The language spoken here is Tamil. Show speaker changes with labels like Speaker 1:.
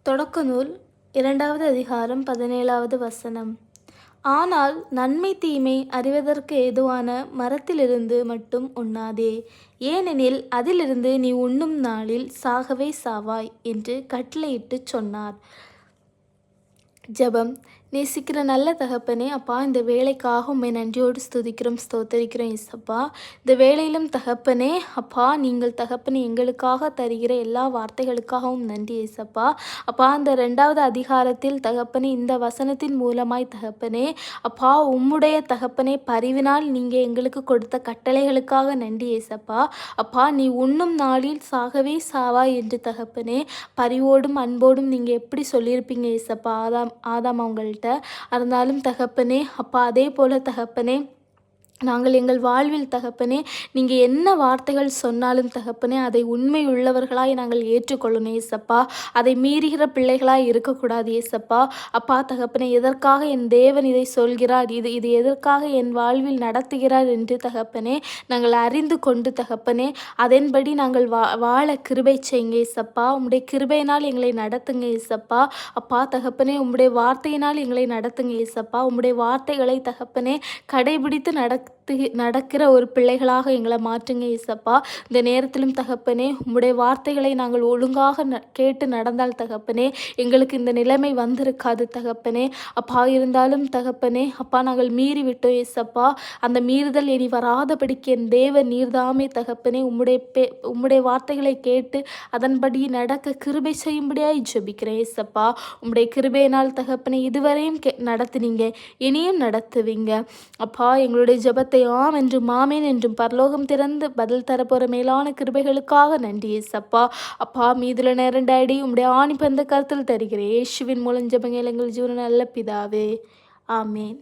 Speaker 1: தொடக்க நூல் 2வது அதிகாரம் 17வது வசனம். ஆனால் நன்மை தீமை அறிவதற்கு ஏதுவான மரத்திலிருந்து மட்டும் உண்ணாதே, ஏனெனில் அதிலிருந்து நீ உண்ணும் நாளில் சாகவே சாவாய் என்று கட்டளையிட்டுச் சொன்னார். ஜெபம். நேசிக்கிற நல்ல தகப்பனே, அப்பா, இந்த வேலைக்காக உம்மை நன்றியோடு ஸ்துதிக்கிறோம், ஸ்தோத்தரிக்கிறோம் ஏசப்பா. இந்த வேலையிலும் தகப்பனே, அப்பா, நீங்கள் தகப்பனே எங்களுக்காக தருகிற எல்லா வார்த்தைகளுக்காகவும் நன்றி ஏசப்பா. அப்பா, இந்த 2வது அதிகாரத்தில் தகப்பனே, இந்த வசனத்தின் மூலமாய் தகப்பனே, அப்பா, உம்முடைய தகப்பனே பரிவினால் நீங்கள் எங்களுக்கு கொடுத்த கட்டளைகளுக்காக நன்றி ஏசப்பா. அப்பா, நீ உண்ணும் நாளில் சாகவே சாவாய் என்று தகப்பனே பரிவோடும் அன்போடும் நீங்கள் எப்படி சொல்லியிருப்பீங்க ஏசப்பா ஆதாம் அவங்கள்ட்ட. இருந்தாலும் தகப்பனே, அப்பா, அதே போல தகப்பனே, நாங்கள் எங்கள் வாழ்வில் தகப்பனே நீங்கள் என்ன வார்த்தைகள் சொன்னாலும் தகப்பனே அதை உண்மை உள்ளவர்களாய் நாங்கள் ஏற்றுக்கொள்ளணும் ஏசப்பா. அதை மீறுகிற பிள்ளைகளாய் இருக்கக்கூடாது ஏசப்பா. அப்பா தகப்பனே, எதற்காக என் தேவன் இதை சொல்கிறார், இது எதற்காக என் வாழ்வில் நடத்துகிறார் என்று தகப்பனே நாங்கள் அறிந்து கொண்டு தகப்பனே அதன்படி நாங்கள் வாழ கிருபை செய்யுங்க ஏசப்பா. உம்முடைய கிருபையினால் எங்களை நடத்துங்க ஏசப்பா. அப்பா தகப்பனே, உம்முடைய வார்த்தையினால் எங்களை நடத்துங்க ஏசப்பா. உம்முடைய வார்த்தைகளை தகப்பனே கடைபிடித்து நடக்கிற ஒரு பிள்ளைகளாக எங்களை மாற்றுங்க ஏசப்பா. இந்த நேரத்திலும் தகப்பனே, உம்முடைய வார்த்தைகளை நாங்கள் ஒழுங்காக கேட்டு நடந்தால் தகப்பனே எங்களுக்கு இந்த நிலைமை வந்திருக்காது தகப்பனே. அப்பா, இருந்தாலும் தகப்பனே, அப்பா, நாங்கள் மீறி விட்டோம் ஏசப்பா. அந்த மீறுதல் இனி வராதபடிக்கு என் தேவ நீர்தாமே தகப்பனே உம்முடைய வார்த்தைகளை கேட்டு அதன்படி நடக்க கிருபை செய்யும்படியாய் ஜெபிக்கிறேன் ஏசப்பா. உம்முடைய கிருபையினால் தகப்பனே இதுவரையும் நடத்துனீங்க, இனியும் நடத்துவீங்க அப்பா. எங்களுடைய ஜெபத்தை ஆம் என்றும் ஆமேன் என்றும் பரலோகம் திறந்து பதில் தரப்போற மேலான கிருபைகளுக்காக நன்றி ஏசப்பா. அப்பா, மீதுல நேரம் டாடி உம்முடைய ஆணிப்பந்த கருத்தில் தருகிறேன். இயேசுவின் மூலம் ஜெபங்கள் எங்கள் ஜீவன நல்ல பிதாவே, ஆமேன்.